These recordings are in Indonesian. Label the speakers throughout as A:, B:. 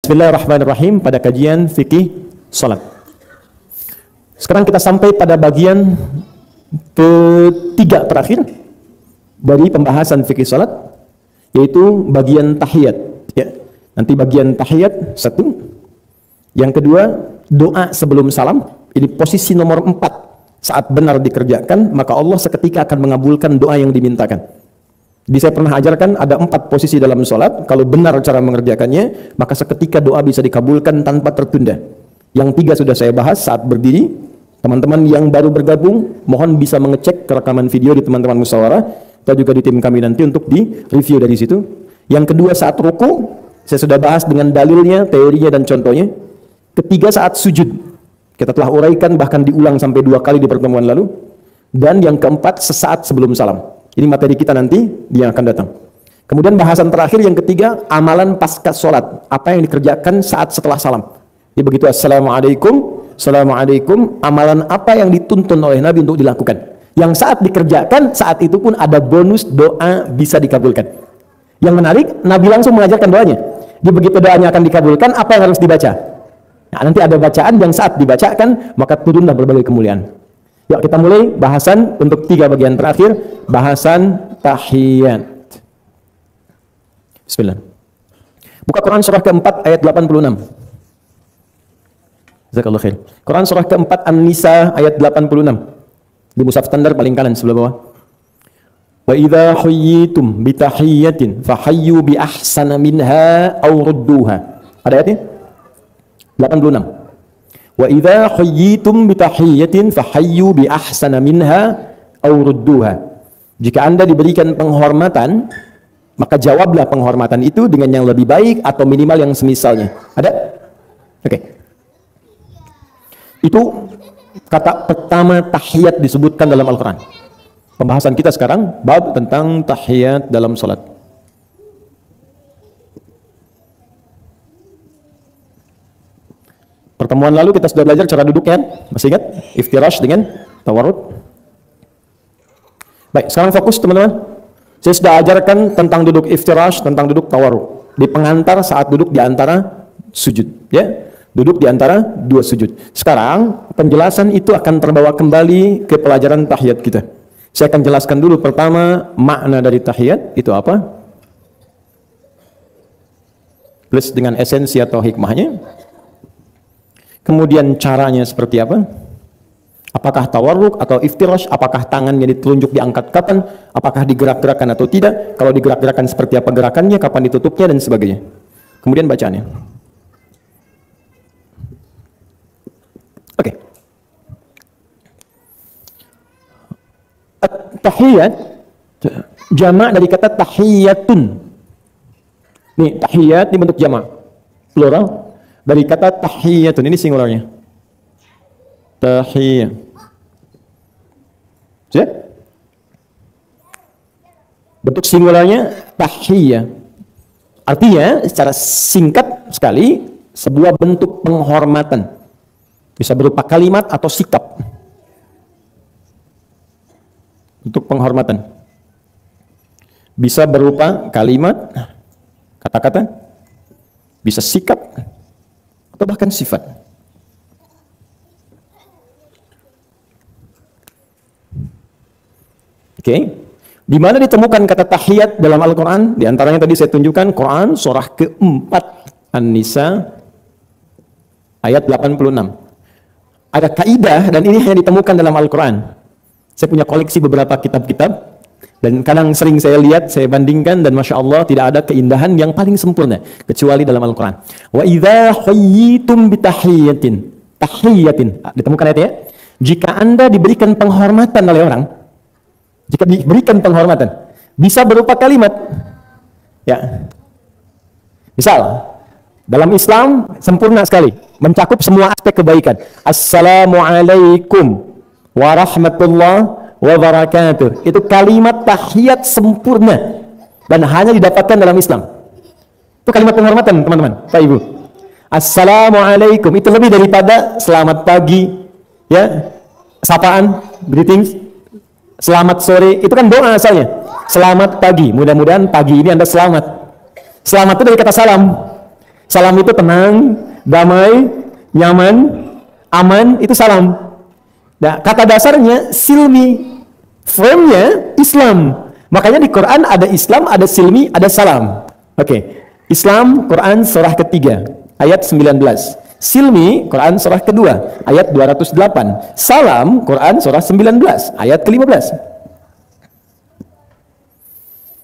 A: Bismillahirrahmanirrahim pada kajian fikih salat. Sekarang kita sampai pada bagian ketiga terakhir dari pembahasan fikih salat, yaitu bagian tahiyat. Ya. Nanti bagian tahiyat satu. Yang kedua, doa sebelum salam. Ini posisi nomor 4. Saat benar dikerjakan, maka Allah seketika akan mengabulkan doa yang dimintakan. Jadi saya pernah ajarkan ada 4 posisi dalam sholat. Kalau benar cara mengerjakannya, maka seketika doa bisa dikabulkan tanpa tertunda. Yang 3 sudah saya bahas saat berdiri. Teman-teman yang baru bergabung, mohon bisa mengecek rekaman video di teman-teman musyawarah atau juga di tim kami nanti untuk di review dari situ. Yang kedua saat ruku, saya sudah bahas dengan dalilnya, teorinya dan contohnya. Ketiga saat sujud, kita telah uraikan bahkan diulang sampai 2 kali di pertemuan lalu. Dan yang keempat sesaat sebelum salam. Ini materi kita nanti yang akan datang. Kemudian bahasan terakhir yang ketiga, amalan pasca sholat. Apa yang dikerjakan saat setelah salam. Jadi begitu assalamualaikum, assalamualaikum, amalan apa yang dituntun oleh Nabi untuk dilakukan. Yang saat dikerjakan, saat itu pun ada bonus doa bisa dikabulkan. Yang menarik, Nabi langsung mengajarkan doanya. Jadi begitu doanya akan dikabulkan, apa yang harus dibaca? Nah, nanti ada bacaan yang saat dibacakan, maka turunlah berbagai kemuliaan. Yuk kita mulai bahasan untuk 3 bagian terakhir, bahasan tahiyat. Bismillah. Buka Quran surah keempat ayat 86. Jazakallahu khair. Quran surah keempat An-Nisa ayat 86. Di mushaf standar paling kanan sebelah bawah. Wa idza huyyitum bi tahiyyatin fahayyu bi ahsana minha aw rudduha. Ada ayatnya? 86. Wa idza huyyitum bi tahiyyatin fahayyu bi ahsana minha aw rudduha. Jika Anda diberikan penghormatan, maka jawablah penghormatan itu dengan yang lebih baik atau minimal yang semisalnya. Ada? Oke. Itu kata pertama tahiyat disebutkan dalam Al-Qur'an. Pembahasan kita sekarang bab tentang tahiyat dalam salat. Pertemuan lalu kita sudah belajar cara duduknya, masih ingat? Iftirash dengan tawarrud. Baik, sekarang fokus teman-teman. Saya sudah ajarkan tentang duduk iftirash, tentang duduk tawarrud. Di pengantar saat duduk di antara sujud, ya. Duduk di antara 2 sujud. Sekarang penjelasan itu akan terbawa kembali ke pelajaran tahiyat kita. Saya akan jelaskan dulu pertama makna dari tahiyat itu apa? Plus dengan esensi atau hikmahnya. Kemudian caranya seperti apa? Apakah tawarruk atau iftirash? Apakah tangannya ditelunjuk diangkat kapan? Apakah digerak-gerakan atau tidak? Kalau digerak-gerakan seperti apa gerakannya? Kapan ditutupnya dan sebagainya. Kemudian bacaannya. Oke. Tahiyat jamak dari kata tahiyatun. Nih, tahiyat ini bentuk jamak. Plural. Dari kata tahiyatun, ini singularnya. Tahiyat. Siap? Bentuk singularnya tahiyat. Artinya secara singkat sekali sebuah bentuk penghormatan. Bisa berupa kalimat atau sikap. Bentuk penghormatan. Bisa berupa kalimat, kata-kata, bisa sikap, atau bahkan sifat. Oke. Di mana ditemukan kata tahiyat dalam Al-Qur'an? Di antaranya tadi saya tunjukkan Quran surah keempat An-Nisa ayat 86. Ada kaidah dan ini hanya ditemukan dalam Al-Qur'an. Saya punya koleksi beberapa kitab-kitab dan kadang sering saya lihat, saya bandingkan dan Masya Allah tidak ada keindahan yang paling sempurna kecuali dalam Al-Quran. Wa idza huyyitum bitahiyyatin, tahiyyatin, ditemukan ayatnya. Jika Anda diberikan penghormatan oleh orang, jika diberikan penghormatan, bisa berupa kalimat. Ya. Misal, dalam Islam sempurna sekali, mencakup semua aspek kebaikan. Assalamualaikum warahmatullahi wabarakatuh. Itu kalimat tahiyat sempurna dan hanya didapatkan dalam Islam. Itu kalimat penghormatan, teman-teman, Pak Ibu. Assalamualaikum itu lebih daripada selamat pagi, ya, sapaan, greetings, selamat sore, itu kan doa asalnya. Selamat pagi, mudah-mudahan pagi ini Anda selamat. Selamat itu dari kata salam. Salam itu tenang, damai, nyaman, aman, itu salam. Nah, kata dasarnya silmi, frame-nya Islam. Makanya di Quran ada Islam, ada silmi, ada salam. Oke. Islam, Quran surah ketiga, ayat 19. Silmi, Quran surah kedua, ayat 208. Salam, Quran surah 19, ayat ke-15.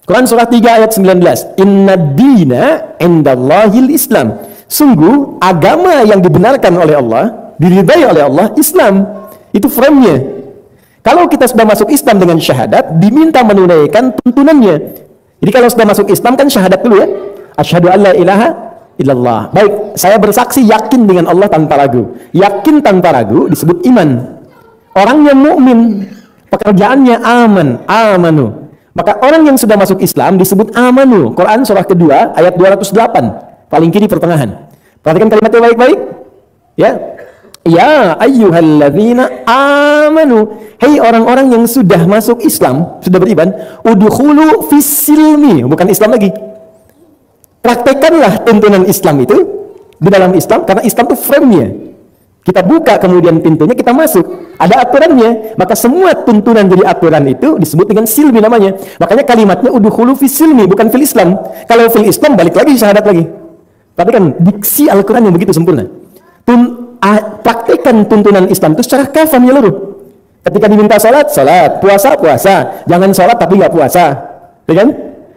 A: Quran surah 3 ayat 19. Inna dina indallahil Islam. Sungguh agama yang dibenarkan oleh Allah, diridai oleh Allah, Islam. Itu frame-nya. Kalau kita sudah masuk Islam dengan syahadat, diminta menunaikan tuntunannya. Jadi kalau sudah masuk Islam kan syahadat dulu ya. Asyhadu an la ilaha illallah. Baik, saya bersaksi yakin dengan Allah tanpa ragu. Yakin tanpa ragu disebut iman. Orangnya mukmin, pekerjaannya aman, amanu. Maka orang yang sudah masuk Islam disebut amanu. Quran surah kedua ayat 208, paling kiri pertengahan. Perhatikan kalimatnya baik-baik. Ya. Ya ayyuhalladzina amanu. Hei orang-orang yang sudah masuk Islam, sudah beriman, udkhulu fis-silmi, bukan Islam lagi. Praktekanlah tuntunan Islam itu di dalam Islam, karena Islam itu frame-nya. Kita buka kemudian pintunya, kita masuk. Ada aturannya, maka semua tuntunan jadi aturan itu disebut dengan silmi namanya. Makanya kalimatnya udkhulu fis-silmi, bukan fil Islam. Kalau fil Islam balik lagi syahadat lagi. Tapi kan diksi Al-Quran yang begitu sempurna. Praktekan tuntunan Islam itu secara kafah menyeluruh. Ketika diminta salat, salat, puasa, puasa. Jangan salat tapi nggak puasa, ya kan?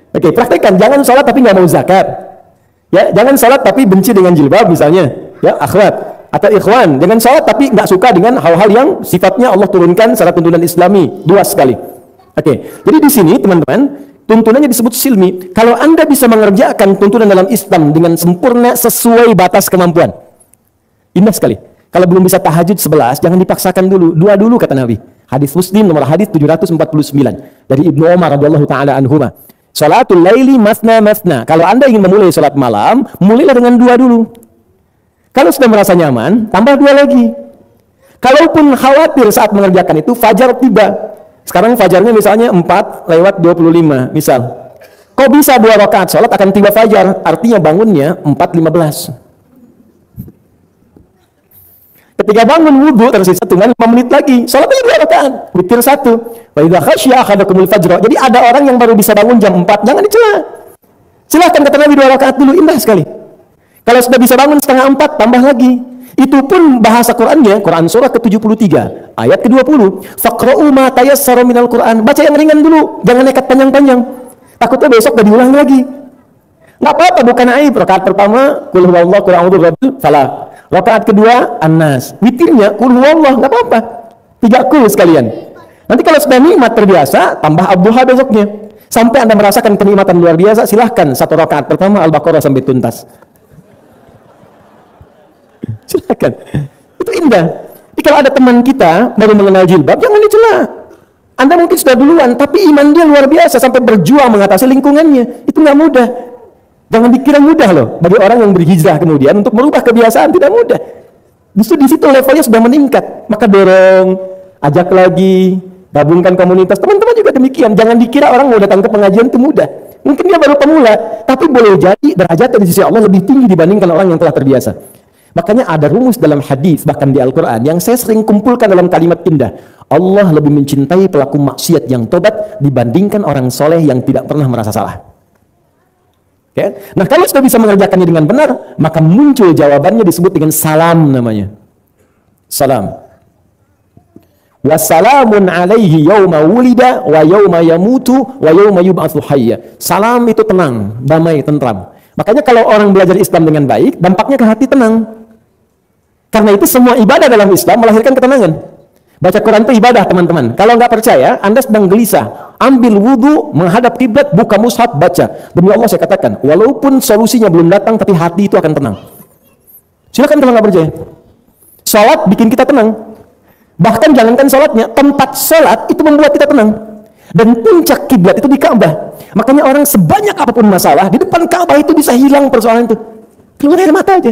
A: Oke, praktekkan. Jangan sholat tapi nggak mau zakat. Ya, jangan sholat tapi benci dengan jilbab misalnya. Ya, akhwat atau ikhwan. Jangan sholat tapi nggak suka dengan hal-hal yang sifatnya Allah turunkan secara tuntunan Islami. Dua sekali. Oke, jadi di sini teman-teman, tuntunannya disebut silmi. Kalau Anda bisa mengerjakan tuntunan dalam Islam dengan sempurna sesuai batas kemampuan, indah sekali. Kalau belum bisa tahajud 11, jangan dipaksakan dulu. Dua dulu kata Nabi. Hadis Muslim nomor hadis 749 dari Ibnu Umar radhiyallahu taala anhuma. Salatul laili masna masna. Kalau Anda ingin memulai salat malam, mulailah dengan dua dulu. Kalau sudah merasa nyaman, tambah dua lagi. Kalaupun khawatir saat mengerjakan itu, fajar tiba. Sekarang fajarnya misalnya 4:25, misal. Kok bisa 2 rakaat salat akan tiba fajar? Artinya bangunnya 4:15. Ketika bangun wudhu tersisa cuma 5 menit lagi, salatnya 2 rakaat, witir 1. Wa idza khasyiya ahadakumul fajr. Jadi ada orang yang baru bisa bangun jam 4, jangan dicela. Silahkan kata Nabi 2 rakaat dulu, indah sekali. Kalau sudah bisa bangun setengah 4, tambah lagi. Itu pun bahasa Qur'annya, Quran surah ke-73, ayat ke-20. Faqra'u ma tayassara minal Qur'an. Baca yang ringan dulu, jangan nekat panjang-panjang. Takutnya besok gak diulang lagi. Nggak apa-apa, bukan aib. Rakaat pertama, qul huwallahu qul a'udzu birabbil falaq. Rakaat kedua, An-Nas. Witirnya, qul huwallahu, nggak apa-apa. 3 qul sekalian. Nanti kalau sudah nikmat terbiasa, tambah ad-duha besoknya. Sampai Anda merasakan kenikmatan luar biasa, silahkan 1 rakaat pertama Al-Baqarah sampai tuntas. Silahkan. Itu indah. Jadi kalau ada teman kita baru mengenal jilbab, jangan dicela. Anda mungkin sudah duluan, tapi iman dia luar biasa sampai berjuang mengatasi lingkungannya. Itu nggak mudah. Jangan dikira mudah loh bagi orang yang berhijrah kemudian untuk merubah kebiasaan, tidak mudah. Justru di situ levelnya sudah meningkat. Maka dorong, ajak lagi, gabungkan komunitas. Teman-teman juga demikian. Jangan dikira orang mau datang ke pengajian itu mudah. Mungkin dia baru pemula, tapi boleh jadi derajatnya di sisi Allah lebih tinggi dibandingkan orang yang telah terbiasa. Makanya ada rumus dalam hadis bahkan di Al-Quran yang saya sering kumpulkan dalam kalimat indah. Allah lebih mencintai pelaku maksiat yang tobat dibandingkan orang soleh yang tidak pernah merasa salah. Okay? Nah kalau sudah bisa mengerjakannya dengan benar, maka muncul jawabannya disebut dengan salam namanya. Salam. Wassalamun alaihi yawma wulida wa yawma yamutu wa yawma yub'atsu hayya. Salam itu tenang, damai, tentram. Makanya kalau orang belajar Islam dengan baik, dampaknya ke hati tenang. Karena itu semua ibadah dalam Islam melahirkan ketenangan. Baca Quran itu ibadah, teman-teman. Kalau nggak percaya, Anda sedang gelisah, ambil wudhu, menghadap kiblat, buka mushaf, baca. Demi Allah saya katakan, walaupun solusinya belum datang, tapi hati itu akan tenang. Silakan kalau nggak percaya. Salat bikin kita tenang. Bahkan jangankan salatnya, tempat salat itu membuat kita tenang. Dan puncak kiblat itu di Ka'bah. Makanya orang sebanyak apapun masalah, di depan Ka'bah itu bisa hilang persoalan itu. Keluar air mata aja.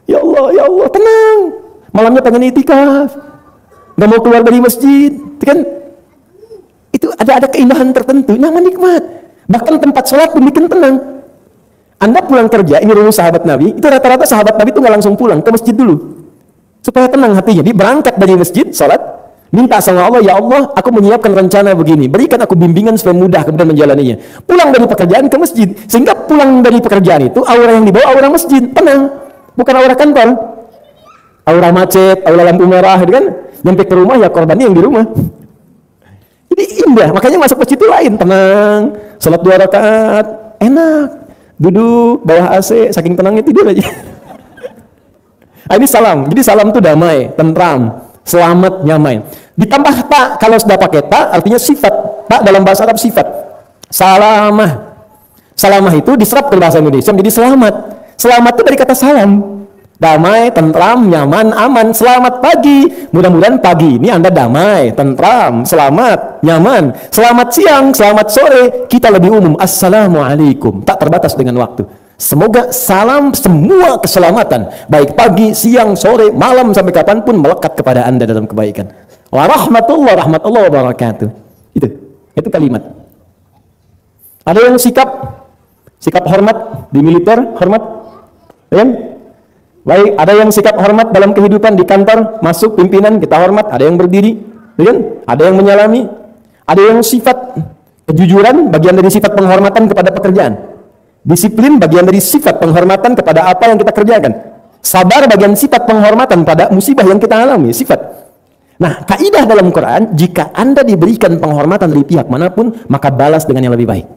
A: Ya Allah, tenang. Malamnya pengen itikaf. Nggak mau keluar dari masjid. Kan? Itu ada keindahan tertentu. Nyaman, nikmat. Bahkan tempat sholat pun bikin tenang. Anda pulang kerja, ini rumus sahabat Nabi, itu rata-rata sahabat Nabi itu nggak langsung pulang, ke masjid dulu. Supaya tenang hatinya. Dia berangkat dari masjid, sholat, minta sama Allah, ya Allah, aku menyiapkan rencana begini, berikan aku bimbingan supaya mudah kemudian menjalaninya. Pulang dari pekerjaan ke masjid, sehingga pulang dari pekerjaan itu, aura yang dibawa aura masjid, tenang, bukan aura kantor. Aura macet, aura lampu merah, gitu kan? Nyampe ke rumah, ya korbannya yang di rumah. Jadi indah, makanya masuk masjid itu lain, tenang, sholat 2 rakaat, enak. Duduk bawah AC, saking tenangnya tidur aja. Ini salam. Jadi salam itu damai, tentram, selamat, nyamai. Ditambah tak, kalau sudah pakai tak, artinya sifat. Tak dalam bahasa Arab sifat. Salamah. Salamah itu diserap ke bahasa Indonesia menjadi selamat. Selamat itu dari kata salam. Damai, tentram, nyaman, aman. Selamat pagi. Mudah-mudahan pagi ini Anda damai, tentram, selamat, nyaman. Selamat siang, selamat sore. Kita lebih umum. Assalamualaikum. Tak terbatas dengan waktu. Semoga salam semua keselamatan. Baik pagi, siang, sore, malam, sampai kapanpun melekat kepada Anda dalam kebaikan. Warahmatullahi wabarakatuh. Itu kalimat. Ada yang sikap hormat di militer, hormat. Ya? Baik, ada yang sikap hormat dalam kehidupan di kantor, masuk pimpinan kita hormat, ada yang berdiri, ada yang menyalami, ada yang sifat kejujuran, bagian dari sifat penghormatan kepada pekerjaan. Disiplin, bagian dari sifat penghormatan kepada apa yang kita kerjakan. Sabar, bagian sifat penghormatan pada musibah yang kita alami, sifat. Nah, kaidah dalam Quran, jika Anda diberikan penghormatan dari pihak manapun, maka balas dengan yang lebih baik.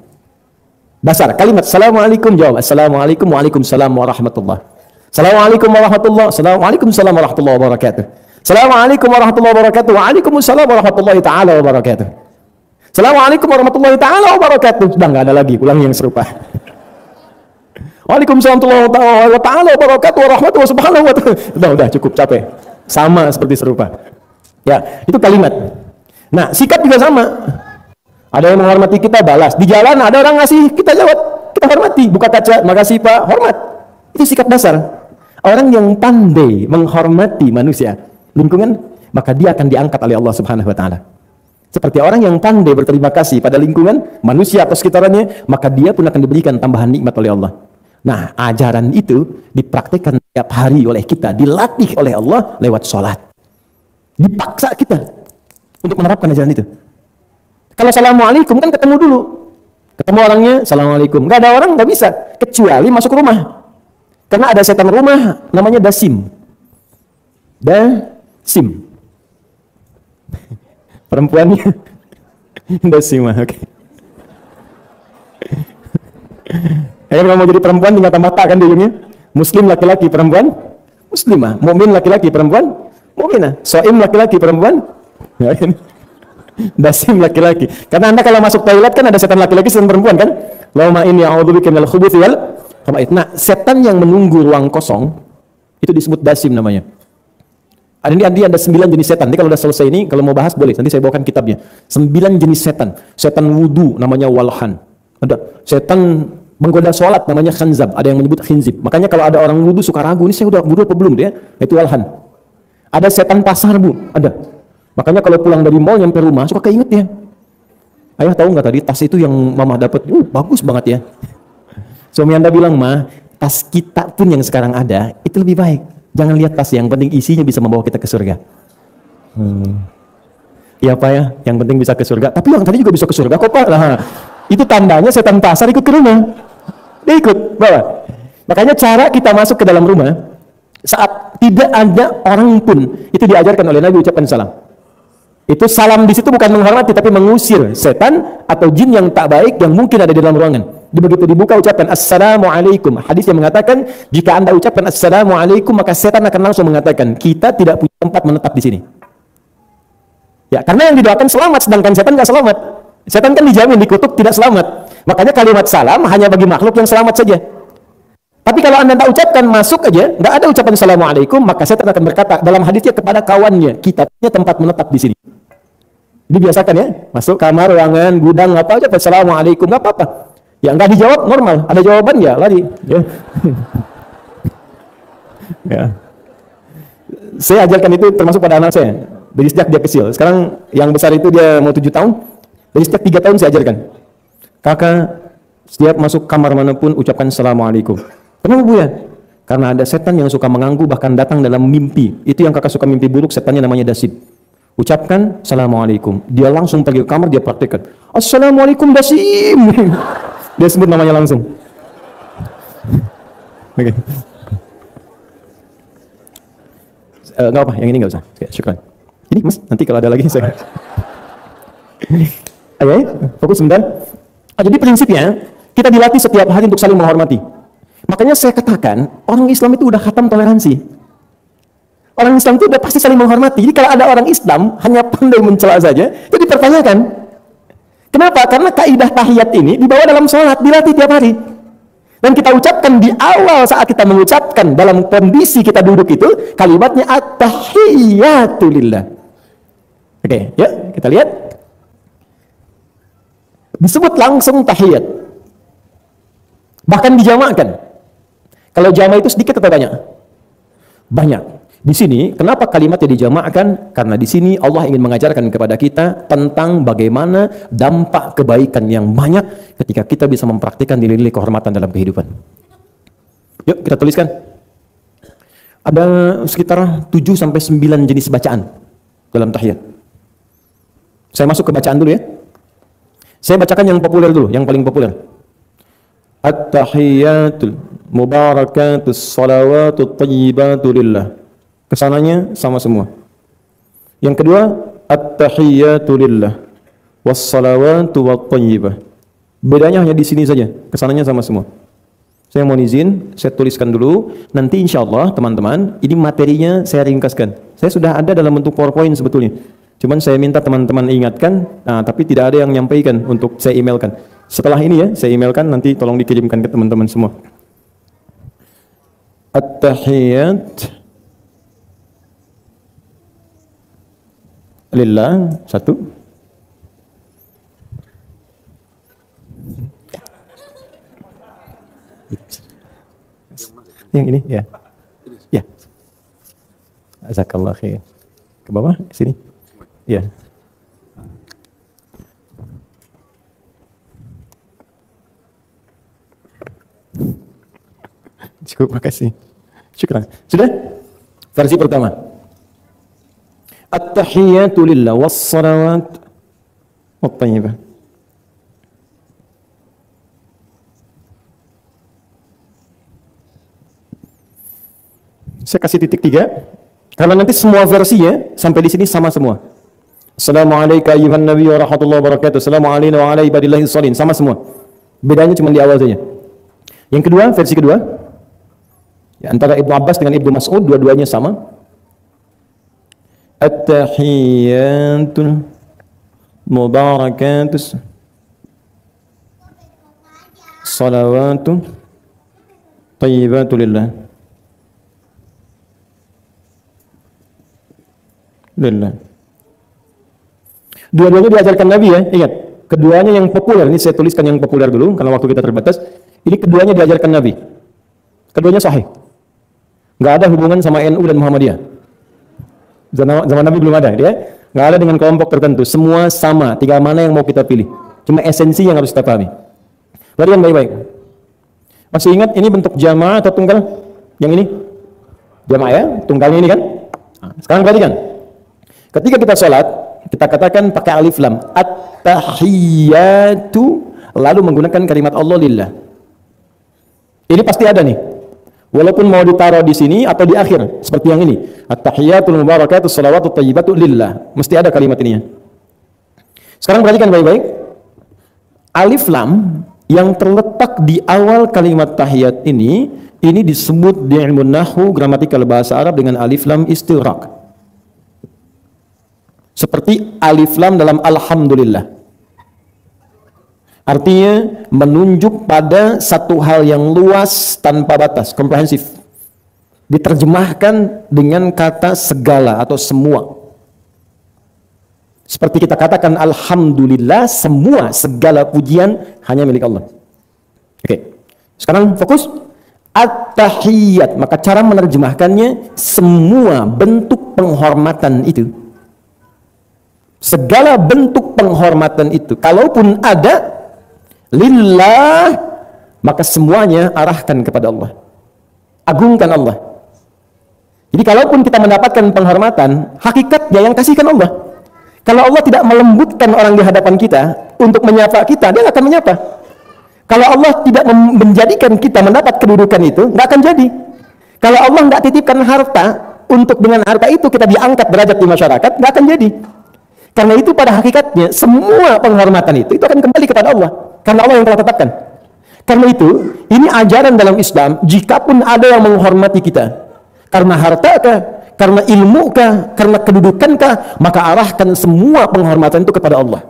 A: Dasar, kalimat Assalamualaikum, jawab Assalamualaikum, Waalaikumsalam warahmatullahi. Assalamualaikum warahmatullahi wabarakatuh. Waalaikumsalam warahmatullahi wabarakatuh. Assalamualaikum warahmatullahi wabarakatuh. Waalaikumsalam warahmatullahi taala wabarakatuh. Assalamualaikum warahmatullahi taala wabarakatuh. Sudah enggak ada lagi, ulangi yang serupa. Waalaikumsalam warahmatullahi taala wabarakatuh. Warahmatullahi subhanahu wa ta'ala. Udah cukup, capek. Sama seperti serupa. Ya, itu kalimat. Nah, sikap juga sama. Ada yang menghormati kita, balas. Di jalan ada orang ngasih, kita jawab, kita hormati. Buka kaca, makasih Pak, hormat. Itu sikap dasar. Orang yang pandai menghormati manusia, lingkungan, maka dia akan diangkat oleh Allah Subhanahu wa taala. Seperti orang yang pandai berterima kasih pada lingkungan, manusia atau sekitarnya, maka dia pun akan diberikan tambahan nikmat oleh Allah. Nah, ajaran itu dipraktikkan setiap hari oleh kita, dilatih oleh Allah lewat sholat. Dipaksa kita untuk menerapkan ajaran itu. Kalau Assalamualaikum kan ketemu dulu. Ketemu orangnya, Assalamualaikum. Nggak ada orang, nggak bisa. Kecuali masuk rumah. Karena ada setan rumah, namanya Dasim. Dasim. Perempuannya Dasim, oke. Kalau mau jadi perempuan tinggal tambah tak kan di ujungnya. Muslim laki-laki, perempuan muslimah. Mukmin laki-laki, perempuan mukminah. Shaim laki-laki, perempuan Dasim laki-laki. Karena Anda kalau masuk toilet kan ada setan laki-laki, setan perempuan kan? Allahumma inni a'udzubika minal khubuthi wal khaba'ith. Nah, setan yang menunggu ruang kosong itu disebut Dasim namanya. Ada 9 jenis setan. Nanti kalau udah selesai ini, kalau mau bahas boleh. Nanti saya bawakan kitabnya. 9 jenis setan. Setan wudu namanya walhan. Ada setan menggoda sholat namanya khanzab. Ada yang menyebut khinzib. Makanya kalau ada orang wudu suka ragu, ini saya udah wudu apa belum dia? Itu walhan. Ada setan pasar, Bu. Ada. Makanya kalau pulang dari mall nyampe rumah suka keinget ya. Ayah tahu nggak tadi tas itu yang mama dapat? Bagus banget ya. Suami Anda bilang, "Ma, tas kita pun yang sekarang ada itu lebih baik. Jangan lihat tas, yang penting isinya bisa membawa kita ke surga." Iya Pak ya, yang penting bisa ke surga. Tapi yang tadi juga bisa ke surga kok Pak. Nah, itu tandanya setan pasar ikut ke rumah. Dia ikut, bawa. Makanya cara kita masuk ke dalam rumah saat tidak ada orang pun, itu diajarkan oleh Nabi ucapan salam. Itu salam di situ bukan menghormati tapi mengusir setan atau jin yang tak baik yang mungkin ada di dalam ruangan. Begitu dibuka ucapan Assalamualaikum. Hadis yang mengatakan jika Anda ucapkan Assalamualaikum maka setan akan langsung mengatakan kita tidak punya tempat menetap di sini. Ya, karena yang didoakan selamat sedangkan setan nggak selamat. Setan kan dijamin dikutuk tidak selamat. Makanya kalimat salam hanya bagi makhluk yang selamat saja. Tapi kalau Anda tak ucapkan masuk aja, nggak ada ucapan Assalamualaikum, maka setan akan berkata dalam hadisnya kepada kawannya, kita punya tempat menetap di sini. Dibiasakan ya, masuk kamar, ruangan, gudang, apa aja, Assalamualaikum, nggak apa-apa. Ya nggak dijawab normal, ada jawaban ya lari. Ya. Ya. Saya ajarkan itu termasuk pada anak saya dari sejak dia kecil. Sekarang yang besar itu dia mau 7 tahun, dari sejak 3 tahun saya ajarkan. Kakak, Setiap masuk kamar manapun ucapkan Assalamualaikum. Kenapa Bu ya? Karena ada setan yang suka mengganggu, bahkan datang dalam mimpi. Itu yang kakak suka mimpi buruk, setannya namanya Dasid. Ucapkan Assalamualaikum. Dia langsung pergi ke kamar, dia praktekkan. Assalamualaikum Dasim. Dia sebut namanya langsung. Oke. Nggak apa, yang ini nggak usah. Oke, syukran. Ini Mas, nanti kalau ada lagi saya. Oke, fokus sebentar. Jadi prinsipnya, kita dilatih setiap hari untuk saling menghormati. Makanya saya katakan, orang Islam itu udah khatam toleransi. Orang Islam itu udah pasti saling menghormati. Jadi kalau ada orang Islam hanya pandai mencela saja, itu dipertanyakan. Kenapa? Karena kaidah tahiyat ini dibawa dalam sholat, dilatih tiap hari. Dan kita ucapkan di awal saat kita mengucapkan dalam kondisi kita duduk itu, kalimatnya at-tahiyyatu lillah. Oke, yuk kita lihat. Disebut langsung tahiyat. Bahkan dijamakkan. Kalau jamak itu sedikit atau banyak? Banyak. Di sini, kenapa kalimatnya dijamakkan? Karena di sini Allah ingin mengajarkan kepada kita tentang bagaimana dampak kebaikan yang banyak ketika kita bisa mempraktikkan nilai-nilai kehormatan dalam kehidupan. Yuk kita tuliskan. Ada sekitar 7-9 jenis bacaan dalam tahiyat. Saya masuk ke bacaan dulu ya. Saya bacakan yang populer dulu, yang paling populer. At-tahiyyatul mubarakatus salawatut thayyibatu lillah. Kesananya sama semua. Yang kedua, at-tahiyyatu lillah was-salawatu wat-thayyibah. Bedanya hanya di sini saja, kesananya sama semua. Saya mohon izin, saya tuliskan dulu. Nanti insya Allah teman-teman, ini materinya saya ringkaskan. Saya sudah ada dalam bentuk PowerPoint sebetulnya. Cuman saya minta teman-teman ingatkan, tapi tidak ada yang menyampaikan untuk saya emailkan. Setelah ini ya, saya emailkan, nanti tolong dikirimkan ke teman-teman semua. At-tahiyyat lillah, satu. Yang ini ya. Ya. Jazakallah khair. Ke bawah, sini. Ya. Cukup, makasih. Syukran. Sudah? Versi pertama. At-tahiyyatu lillah was-salawat wat-thayyibah. Saya kasih titik 3 karena nanti semua versinya sampai di sini sama semua. Assalamualaikum ayuhan nabi wa rahmatullahi wa barakatuh. Assalamualaikum wa ala ibadillahi sholihin. Sama semua. Bedanya cuma di awal saja. Yang kedua, versi kedua, ya, antara Ibnu Abbas dengan Ibnu Mas'ud, dua-duanya sama. At-tahiyyatul mubarakatus salawatu thayyibatu lillah. Lillah. Dua-duanya diajarkan Nabi ya, ingat. Keduanya yang populer, ini saya tuliskan yang populer dulu karena waktu kita terbatas. Ini keduanya diajarkan Nabi. Keduanya sahih. Nggak ada hubungan sama NU dan Muhammadiyah. Zaman Nabi belum ada, dia nggak ada dengan kelompok tertentu. Semua sama, tinggal mana yang mau kita pilih. Cuma esensi yang harus kita pahami. Perhatikan baik-baik. Masih ingat ini bentuk jamaah atau tunggal? Yang ini? Jamaah ya, tunggalnya ini kan? Nah, sekarang perhatikan. Ketika kita sholat, kita katakan pakai alif lam. At-tahiyyatu, lalu menggunakan kalimat Allah lillah. Ini pasti ada nih. Walaupun mau ditaruh di sini atau di akhir, seperti yang ini. At-tahiyyatul mubarakatus salawatut thayyibatu lillah. Mesti ada kalimat ini. Sekarang perhatikan baik-baik. Alif lam yang terletak di awal kalimat tahiyat ini disebut di ilmu nahwu gramatikal bahasa Arab dengan alif lam istighraq. Seperti alif lam dalam alhamdulillah. Artinya menunjuk pada satu hal yang luas tanpa batas, komprehensif. Diterjemahkan dengan kata segala atau semua. Seperti kita katakan alhamdulillah, semua segala pujian hanya milik Allah. Oke. Sekarang fokus at-tahiyyat, maka cara menerjemahkannya semua bentuk penghormatan itu. Segala bentuk penghormatan itu kalaupun ada lillah, maka semuanya arahkan kepada Allah. Agungkan Allah. Jadi kalaupun kita mendapatkan penghormatan, hakikatnya yang kasihkan Allah. Kalau Allah tidak melembutkan orang di hadapan kita untuk menyapa kita, dia akan menyapa. Kalau Allah tidak menjadikan kita mendapat kedudukan itu, nggak akan jadi. Kalau Allah nggak titipkan harta, untuk dengan harta itu kita diangkat derajat di masyarakat, nggak akan jadi. Karena itu pada hakikatnya semua penghormatan itu akan kembali kepada Allah, karena Allah yang telah tetapkan. Karena itu ini ajaran dalam Islam. Jikapun ada yang menghormati kita karena harta kah, karena ilmu kah, karena kedudukan kah, maka arahkan semua penghormatan itu kepada Allah.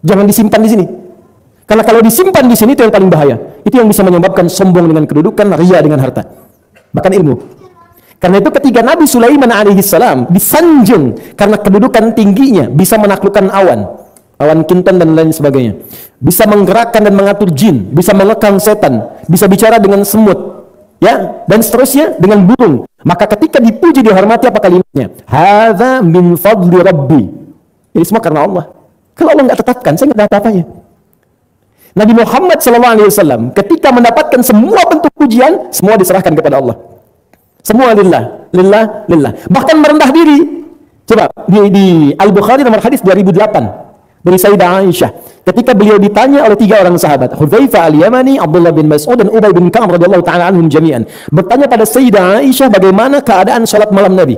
A: Jangan disimpan di sini. Karena kalau disimpan di sini itu yang paling bahaya. Itu yang bisa menyebabkan sombong dengan kedudukan, ria dengan harta, bahkan ilmu. Karena itu ketika Nabi Sulaiman alaihissalam disanjung karena kedudukan tingginya, bisa menaklukkan awan kinton dan lain sebagainya, bisa menggerakkan dan mengatur jin, bisa mengekang setan, bisa bicara dengan semut, ya, dan seterusnya dengan burung. Maka ketika dipuji, dihormati, apa kalimatnya? Hadza min fadli rabbi. Ini semua karena Allah. Kalau Allah nggak tetapkan, saya nggak ada apa-apanya. Nabi Muhammad SAW ketika mendapatkan semua bentuk pujian, semua diserahkan kepada Allah. Semua lillah, lillah, lillah. Bahkan merendah diri. Coba di Al-Bukhari nomor hadis 2008 dari Sayyidah Aisyah. Ketika beliau ditanya oleh 3 orang sahabat, Hudzaifah Al-Yamani, Abdullah bin Mas'ud, dan Ubay bin Ka'ab radhiyallahu ta'ala anhum jami'an. Bertanya pada Sayyidah Aisyah bagaimana keadaan salat malam Nabi.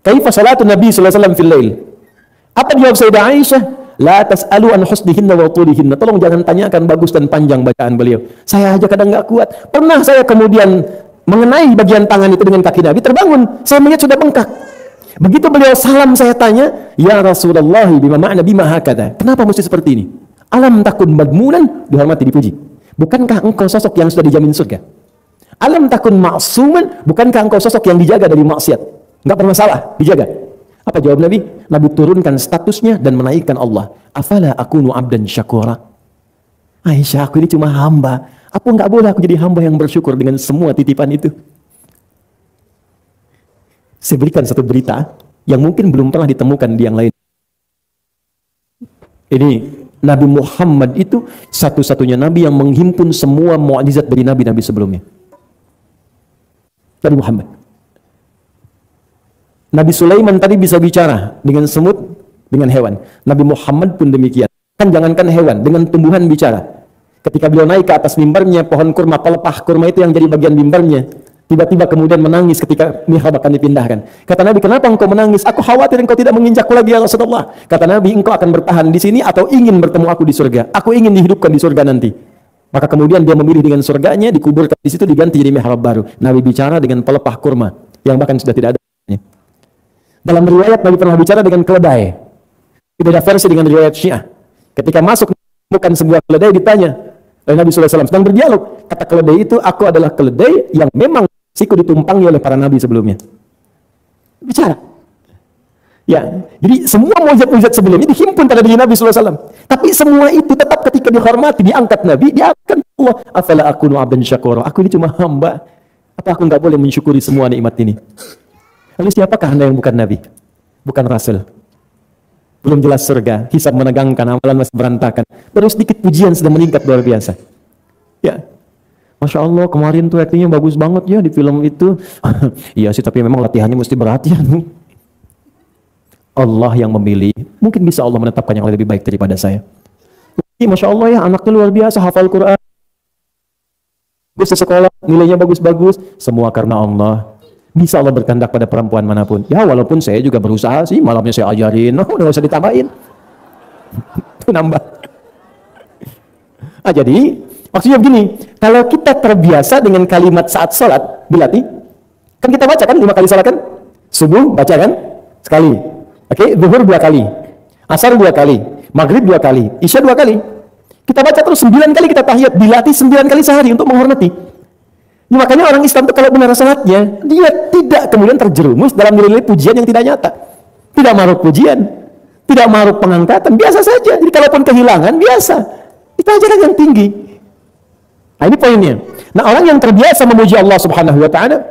A: Kaifa salatun Nabi sallallahu alaihi wasallam fil lail? Apa jawab Sayyidah Aisyah? La tas'alu an husnihinna wa tulihinna. Tolong jangan tanyakan bagus dan panjang bacaan beliau. Saya aja kadang nggak kuat. Pernah saya kemudian mengenai bagian tangan itu dengan kaki Nabi, terbangun, saya melihat sudah bengkak. Begitu beliau salam, saya tanya, ya Rasulullah, bima ma'na bima hakada. Kenapa mesti seperti ini? Alam takun madmunan, dihormati, dipuji. Bukankah engkau sosok yang sudah dijamin surga? Alam takun ma'suman, bukankah engkau sosok yang dijaga dari maksiat? Enggak pernah salah, dijaga. Apa jawab Nabi? Nabi turunkan statusnya dan menaikkan Allah. Afala akunu abdan syakura. Aisyah, aku ini cuma hamba. Apa enggak boleh aku jadi hamba yang bersyukur dengan semua titipan itu? Saya berikan satu berita yang mungkin belum pernah ditemukan di yang lain. Ini Nabi Muhammad itu satu-satunya Nabi yang menghimpun semua mukjizat dari Nabi-Nabi sebelumnya. Nabi Muhammad. Nabi Sulaiman tadi bisa bicara dengan semut, dengan hewan. Nabi Muhammad pun demikian. Kan jangankan hewan, dengan tumbuhan bicara. Ketika beliau naik ke atas mimbarnya, pohon kurma, pelepah kurma itu yang jadi bagian mimbarnya, tiba-tiba kemudian menangis ketika mihrab akan dipindahkan. Kata Nabi, kenapa engkau menangis? Aku khawatir engkau tidak menginjakku lagi, ya Rasulullah. Kata Nabi, engkau akan bertahan di sini atau ingin bertemu aku di surga? Aku ingin dihidupkan di surga nanti. Maka kemudian dia memilih dengan surganya, dikuburkan di situ, diganti jadi mihrab baru. Nabi bicara dengan pelepah kurma yang bahkan sudah tidak ada. Dalam riwayat Nabi pernah bicara dengan keledai. Beda versi dengan riwayat Syiah. Ketika masuk bukan sebuah keledai, ditanya oleh Nabi SAW, sedang berdialog. Kata keledai itu, aku adalah keledai yang memang siku ditumpangi oleh para nabi sebelumnya. Bicara. Ya, jadi semua mukjizat-mukjizat sebelumnya dihimpun pada diri Nabi SAW. Tapi semua itu tetap ketika dihormati, diangkat Nabi, diangkat Allah. Afala akunu abdan syakura. Aku ini cuma hamba. Apa aku nggak boleh mensyukuri semua nikmat ini? Lalu siapakah Anda yang bukan Nabi? Bukan Rasul? Belum jelas surga, hisab menegangkan, amalan masih berantakan. Baru sedikit pujian sudah meningkat luar biasa. Ya, Masya Allah, kemarin tuh aktingnya bagus banget ya di film itu. Iya sih, tapi memang latihannya mesti berat ya. Allah yang memilih. Mungkin bisa Allah menetapkan yang lebih baik daripada saya. Masya Allah ya, anaknya luar biasa, hafal Quran, bisa sekolah, nilainya bagus-bagus. Semua karena Allah. Bisa Allah berkehendak pada perempuan manapun. Ya walaupun saya juga berusaha sih, malamnya saya ajarin. Udah gak usah ditambahin. Itu nambah. Jadi maksudnya begini, kalau kita terbiasa dengan kalimat saat sholat, dilatih, kan kita baca kan 5 kali sholat kan? Subuh baca kan? Sekali. Oke, zuhur 2 kali. Asar 2 kali. Maghrib 2 kali. Isya 2 kali. Kita baca terus 9 kali kita tahiyat, dilatih 9 kali sehari untuk menghormati. Nah, makanya orang Islam itu kalau benar salatnya, dia tidak kemudian terjerumus dalam nilai-nilai pujian yang tidak nyata. Tidak maruk pujian, tidak maruk pengangkatan, biasa saja. Jadi kalaupun kehilangan, biasa. Itu ajaran yang tinggi. Nah, ini poinnya. Nah, orang yang terbiasa memuji Allah Subhanahu wa Ta'ala,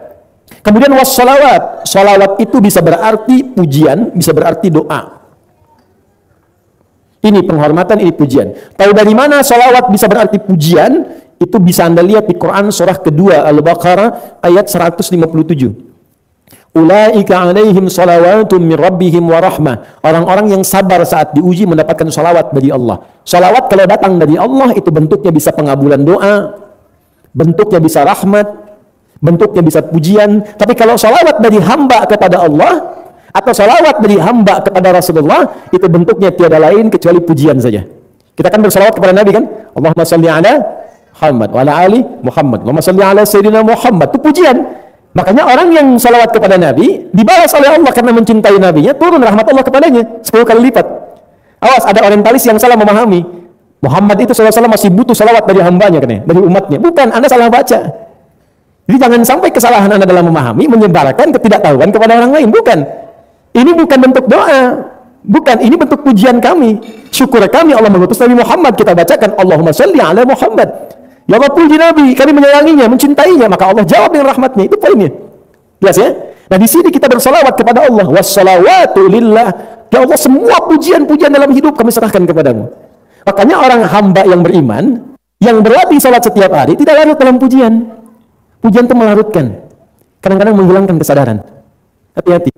A: kemudian wassalawat. Salawat itu bisa berarti pujian, bisa berarti doa. Ini penghormatan, ini pujian. Tahu dari mana salawat bisa berarti pujian? Itu bisa Anda lihat di Quran surah kedua Al-Baqarah ayat 157. Ulaika alaihim salawatum min rabbihim wa rahmah. Orang-orang yang sabar saat diuji mendapatkan salawat dari Allah. Salawat kalau datang dari Allah itu bentuknya bisa pengabulan doa, bentuknya bisa rahmat, bentuknya bisa pujian. Tapi kalau salawat dari hamba kepada Allah atau salawat dari hamba kepada Rasulullah, itu bentuknya tiada lain kecuali pujian saja. Kita kan bersalawat kepada Nabi kan? Allahumma salli ala Muhammad wa ala ali Muhammad. Allahumma salli ala Sayyidina Muhammad. Itu pujian. Makanya orang yang salawat kepada Nabi dibalas oleh Allah karena mencintai Nabinya, turun rahmat Allah kepadanya 10 kali lipat. Awas, ada orientalis yang salah memahami. Muhammad itu SAW masih butuh salawat dari hambanya kan ya? Dari umatnya. Bukan, Anda salah baca. Jadi jangan sampai kesalahan Anda dalam memahami menyebarkan ketidaktahuan kepada orang lain. Bukan. Ini bukan bentuk doa, bukan, ini bentuk pujian kami, syukur kami Allah mengutus Nabi Muhammad. Kita bacakan Allahumma shalli ala Muhammad. Ya Allah, puji Nabi, kami menyayanginya, mencintainya, maka Allah jawab dengan rahmatnya. Itu poinnya. Jelas ya? Nah di sini kita bersalawat kepada Allah. Wassalawatu lillah. Ya Allah, semua pujian-pujian dalam hidup kami serahkan kepadamu. Makanya orang hamba yang beriman, yang berlatih salat setiap hari, tidak larut dalam pujian. Pujian itu melarutkan, kadang-kadang menghilangkan kesadaran. Hati-hati.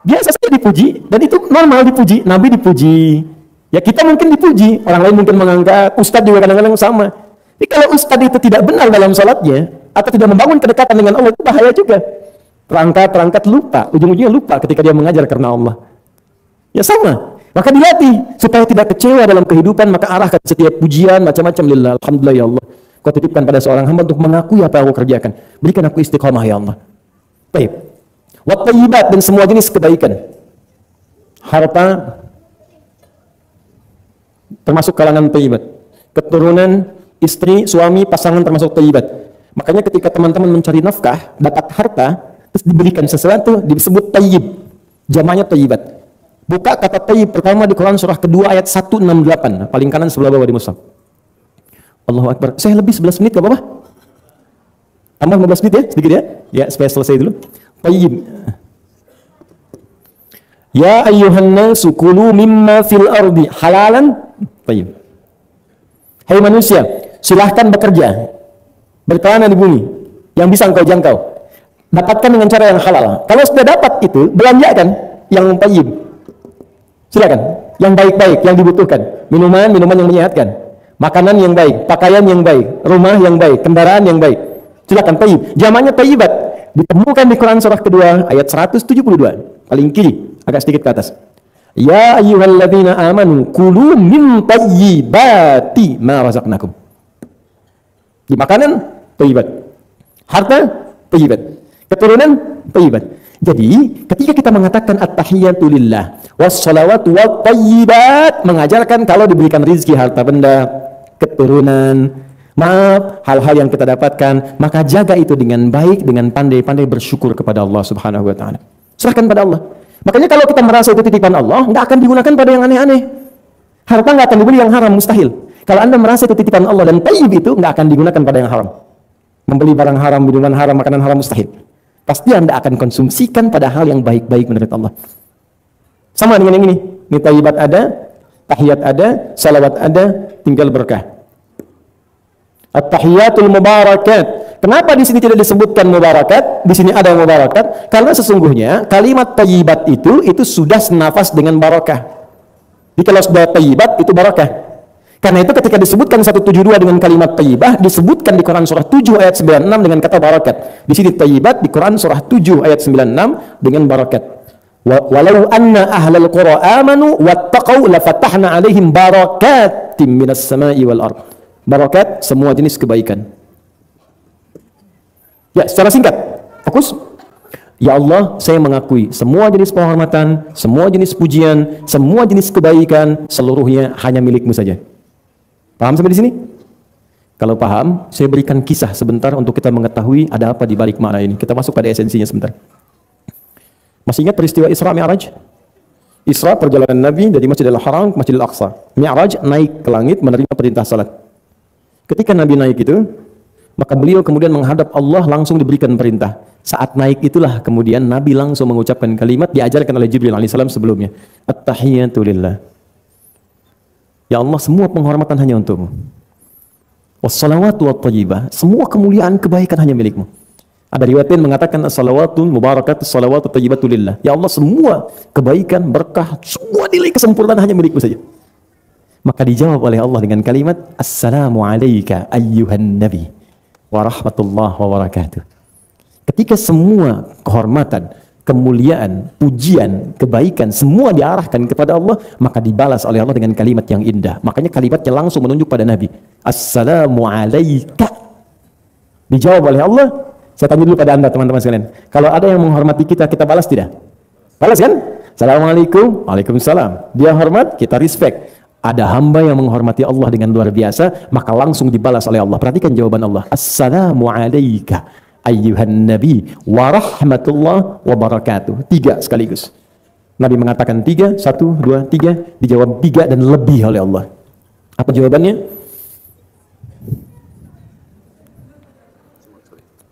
A: Biasa saja dipuji, dan itu normal dipuji. Nabi dipuji, ya kita mungkin dipuji, orang lain mungkin mengangkat, ustadz juga kadang-kadang sama. Tapi kalau ustadz itu tidak benar dalam salatnya, atau tidak membangun kedekatan dengan Allah, itu bahaya juga. Terangkat lupa, ujung-ujungnya lupa ketika dia mengajar karena Allah. Ya sama, maka dilatih, supaya tidak kecewa dalam kehidupan, maka arahkan setiap pujian, macam-macam lillah, alhamdulillah ya Allah. Kau titipkan pada seorang hamba untuk mengakui apa yang aku kerjakan. Berikan aku istiqamah ya Allah. Baik. Wat-thayyibat, dan semua jenis kebaikan. Harta termasuk kalangan thayyibat. Keturunan, istri, suami, pasangan termasuk thayyibat. Makanya ketika teman-teman mencari nafkah, dapat harta, terus diberikan sesuatu, disebut thayyib. Jamaknya thayyibat. Buka kata thayyib pertama di Quran surah kedua ayat 168, paling kanan sebelah bawah di mushaf. Allahu Akbar. Saya lebih 11 menit, gak apa-apa? Tambah 15 menit ya, sedikit ya. Ya, supaya selesai dulu. Tayyib. Ya ayyuhan nasu kulu mimma fil ardi halalan tayyib. Hai manusia, silahkan bekerja, berkelana di bumi yang bisa engkau jangkau. Dapatkan dengan cara yang halal. Kalau sudah dapat itu, belanjakan yang tayyib. Silakan, yang baik-baik, yang dibutuhkan. Minuman yang menyehatkan. Makanan yang baik, pakaian yang baik, rumah yang baik, kendaraan yang baik. Silakan tayyib. Jamaknya tayyibat. Ditemukan di Quran surah kedua ayat 172, paling kiri, agak sedikit ke atas. Ya ayyuhalladzina amanu kulu min tayyibati ma razaqnakum. Di makanan thayyibat, harta thayyibat, keturunan thayyibat. Jadi ketika kita mengatakan at-tahiyyatu lillah was-shalawatu wat-thayyibat, mengajarkan kalau diberikan rezeki harta benda, keturunan, maaf, hal-hal yang kita dapatkan, maka jaga itu dengan baik, dengan pandai-pandai bersyukur kepada Allah Subhanahu wa Ta'ala. Serahkan pada Allah. Makanya kalau kita merasa itu titipan Allah, nggak akan digunakan pada yang aneh-aneh. Harta nggak akan dibeli yang haram, mustahil. Kalau Anda merasa itu titipan Allah dan tayyib itu nggak akan digunakan pada yang haram. Membeli barang haram, minuman haram, makanan haram, mustahil. Pasti Anda akan konsumsikan pada hal yang baik-baik menurut Allah. Sama dengan yang ini. Ini tayyibat ada, tahiyat ada, salawat ada, tinggal berkah. At-tahiyatul mubarakat. Kenapa di sini tidak disebutkan mubarakat? Di sini ada mubarakat karena sesungguhnya kalimat tayyibat itu sudah senafas dengan barakah. Jadi kalau sudah tayyibat itu barakah. Karena itu ketika disebutkan 172 dengan kalimat tayyibah, disebutkan di Quran surah 7 ayat 96 dengan kata barakat. Di sini tayyibat, di Quran surah 7 ayat 96 dengan barakat. Walau anna ahlal qura amanu wattaqau lafatahna alaihim barakatim minas sama'i wal ardh. Barakat, semua jenis kebaikan. Ya, secara singkat, fokus. Ya Allah, saya mengakui semua jenis penghormatan, semua jenis pujian, semua jenis kebaikan, seluruhnya hanya milik-Mu saja. Paham sampai di sini? Kalau paham, saya berikan kisah sebentar untuk kita mengetahui ada apa di balik makna ini. Kita masuk pada esensinya sebentar. Masih ingat peristiwa Isra Mi'raj? Isra, perjalanan Nabi dari Masjidil Haram ke Masjidil Aqsa. Mi'raj, naik ke langit menerima perintah salat. Ketika Nabi naik itu, maka beliau kemudian menghadap Allah, langsung diberikan perintah. Saat naik itulah kemudian Nabi langsung mengucapkan kalimat diajarkan oleh Jibril alaihissalam sebelumnya. At-tahiyyatu lillah. Ya Allah, semua penghormatan hanya untukmu. Wassalawatu watthayyibah, semua kemuliaan kebaikan hanya milikmu. Ada riwayat yang mengatakan as-salawatul mubarakatuh salawatu thayyibatu lillah. Ya Allah, semua kebaikan, berkah, semua nilai kesempurnaan hanya milikmu saja. Maka dijawab oleh Allah dengan kalimat assalamu alayka ayyuhan nabi wa rahmatullah wa barakatuh. Ketika semua kehormatan, kemuliaan, pujian, kebaikan semua diarahkan kepada Allah, maka dibalas oleh Allah dengan kalimat yang indah. Makanya kalimatnya langsung menunjuk pada Nabi. Assalamu alayka. Dijawab oleh Allah. Saya tanya dulu pada Anda teman-teman sekalian. Kalau ada yang menghormati kita, kita balas tidak? Balas kan? Assalamualaikum. Waalaikumsalam. Dia hormat, kita respect. Ada hamba yang menghormati Allah dengan luar biasa, maka langsung dibalas oleh Allah. Perhatikan jawaban Allah. Assalamu alayka ayyuhan nabi wa rahmatullah wa barakatuh. 3 sekaligus. Nabi mengatakan 3, 1, 2, 3, dijawab 3 dan lebih oleh Allah. Apa jawabannya?